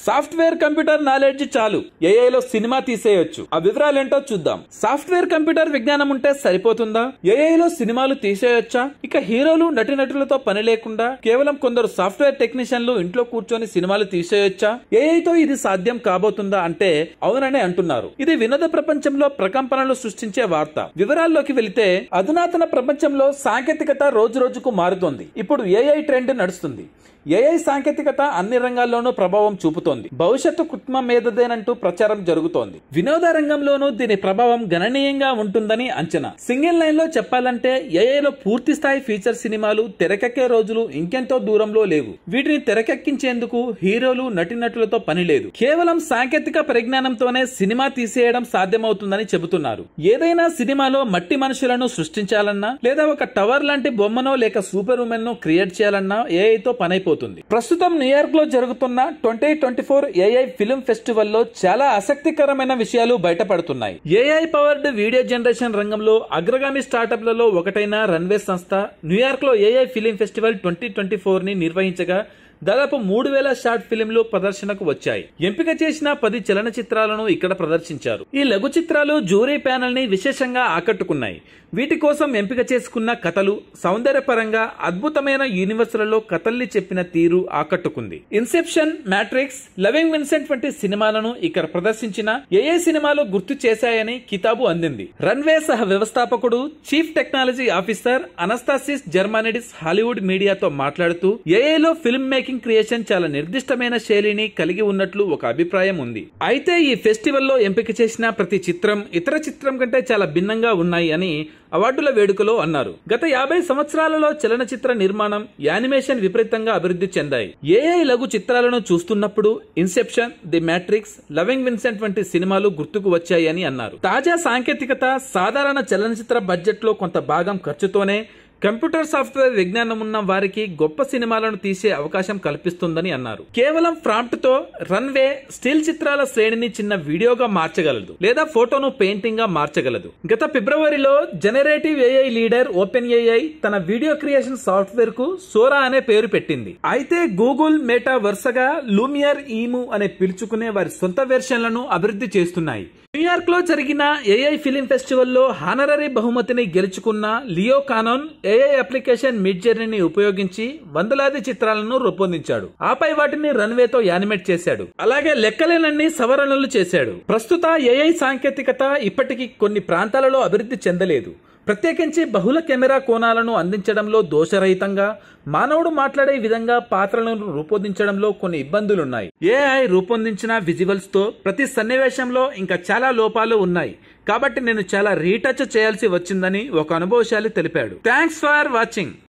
Software computer knowledge చాలు ఏఐలో cinema తీసేయొచ్చు. ఆ వివరాలేంటో చూద్దాం. సాఫ్ట్వేర్ కంప్యూటర్ విజ్ఞానం ఉంటే సరిపోతుందా? ఏఐలో సినిమాలు తీసేయొచ్చా? ఇక హీరోలు నటీనటులతో పని లేకుండా కేవలం కొందరు సాఫ్ట్వేర్ టెక్నీషియన్లు ఇంట్లో కూర్చొని సినిమాలు తీసేయొచ్చా? ఏఐతో ఇది సాధ్యం కాబోతుందా అంటే అవుననే అంటున్నారు. ఇది వినోద ప్రపంచంలో ప్రకంపనలు సృష్టించే వార్త. వివరాల్లోకి వెళితే అధునాతన ప్రపంచంలో సాంకేతికత రోజు రోజుకు మారుతోంది. ఇప్పుడు ఏఐ ట్రెండ్ నడుస్తుంది. ఏఐ సాంకేతికత అన్ని రంగాల్లోనూ ప్రభావం చూపుతోంది. భవిష్యత్తు కుటుంబం మీదదేనంటూ ప్రచారం జరుగుతోంది. వినోద రంగంలోనూ దీని ప్రభావం గణనీయంగా ఉంటుందని అంచనా. సింగిల్ లైన్ లో చెప్పాలంటే ఏఐలో పూర్తి స్థాయి ఫీచర్ సినిమాలు తెరకెక్కే రోజులు ఇంకెంతో దూరంలో లేవు. వీటిని తెరకెక్కించేందుకు హీరోలు నటీనటులతో పని లేదు. కేవలం సాంకేతిక పరిజ్ఞానంతోనే సినిమా తీసేయడం సాధ్యమవుతుందని చెబుతున్నారు. ఏదైనా సినిమాలో మట్టి మనుషులను సృష్టించాలన్నా లేదా ఒక టవర్ లాంటి బొమ్మనో లేక సూపర్ ఉమెన్ ను క్రియేట్ చేయాలన్నా ఏఐతో పనైపోతుంది. ప్రస్తుతం న్యూయార్క్ లో జరుగుతున్న 2024 ఏఐ ఫిల్మ్ ఫెస్టివల్ లో చాలా ఆసక్తికరమైన విషయాలు బయటపడుతున్నాయి. ఏఐ పవర్డ్ వీడియో జనరేషన్ రంగంలో అగ్రగామి స్టార్టప్లలో ఒకటైన రన్వే సంస్థ న్యూయార్క్ లో ఏఐ ఫిల్మ్ ఫెస్టివల్ 2024 ని నిర్వహించగా దాదాపు 3000 షార్ట్ ఫిల్మ్లు ప్రదర్శనకు వచ్చాయి. ఎంపిక చేసిన 10 చలనచిత్రాలను ఇక్కడ ప్రదర్శించారు. ఈ లఘు చిత్రాలు జ్యూరీ ప్యానెల్ ని విశేషంగా ఆకట్టుకున్నాయి. వీటి కోసం ఎంపిక చేసుకున్న కథలు సౌందర్యపరంగా అద్భుతమైన యూనివర్సులలో కథల్ని చెప్పిన తీరు ఆకట్టుకుంది. ఇన్సెప్షన్, మ్యాట్రిక్స్, లవింగ్ విన్సెంట్ వంటి సినిమాలను ఇక్కడ ప్రదర్శించిన ఏఐ సినిమాలు గుర్తు చేశాయని కితాబు అందింది. రన్వే సహ వ్యవస్థాపకుడు చీఫ్ టెక్నాలజీ ఆఫీసర్ అనస్తాసిస్ జర్మానిడిస్ హాలీవుడ్ మీడియాతో మాట్లాడుతూ ఏఐలో ఫిల్మ్ మేకింగ్ క్రియేషన్ చాలా నిర్దిష్టమైన శైలిని కలిగి ఉన్నట్లు ఒక అభిప్రాయం ఉంది. అయితే ఈ ఫెస్టివల్లో ఎంపిక చేసిన ప్రతి చిత్రం ఇతర చిత్రం కంటే చాలా భిన్నంగా ఉన్నాయి అని అవార్డుల వేడుకలో అన్నారు. గత 50 సంవత్సరాలలో చలనచిత్ర నిర్మాణం, యానిమేషన్ విపరీతంగా అభివృద్ధి చెందాయి. ఏఐ లఘు చిత్రాలను చూస్తున్నప్పుడు Inception, the matrix, loving Vincent వంటి సినిమాలు గుర్తుకు వచ్చాయి అని అన్నారు. తాజా సాంకేతికత సాధారణ చలనచిత్ర బడ్జెట్ లో కొంత భాగం ఖర్చుతోనే కంప్యూటర్ సాఫ్ట్వేర్ విజ్ఞానం ఉన్న వారికి గొప్ప సినిమాలను తీసే అవకాశం కల్పిస్తుందని అన్నారు. కేవలం ప్రాంప్ట్ తో రన్వే స్టిల్ చిత్రాల శ్రేణిని చిన్న వీడియోగా మార్చగలదు లేదా ఫోటోను పెయింటింగ్ గా మార్చగలదు. గత ఫిబ్రవరిలో generative AI leader open AI తన వీడియో క్రియేషన్ సాఫ్ట్వేర్ కు సోరా అనే పేరు పెట్టింది. అయితే గూగుల్, మెటా వరుసగా లూమియర్, ఈము అనే పిలుచుకునే వారి సొంత వెర్షన్లను అభివృద్ధి చేస్తున్నాయి. న్యూయార్క్ లో జరిగిన ఏఐ ఫిల్మ్ ఫెస్టివల్ లో హానరరీ బహుమతిని గెలుచుకున్న లియో కానోన్ ఏఐ అప్లికేషన్ మిడ్ జర్నీని ఉపయోగించి వందలాది చిత్రాలను రూపొందించాడు. ఆపై వాటిని రన్వేతో యానిమేట్ చేశాడు. అలాగే లెక్కలేనన్ని సవరణలు చేశాడు. ప్రస్తుత ఏఐ సాంకేతికత ఇప్పటికీ కొన్ని ప్రాంతాలలో అభివృద్ధి చెందలేదు. ప్రత్యేకించి బహుళ కెమెరా కోణాలను అందించడంలో దోషరహితంగా మానవుడు మాట్లాడే విధంగా పాత్రలను రూపొందించడంలో కొన్ని ఇబ్బందులున్నాయి. ఏఐ రూపొందించిన విజువల్స్ తో ప్రతి సన్నివేశంలో ఇంకా చాలా లోపాలు ఉన్నాయి. కాబట్టి నేను చాలా రీటచ్ చేయాల్సి వచ్చిందని ఒక అనుభవశాలి తెలిపాడు. Thanks for watching.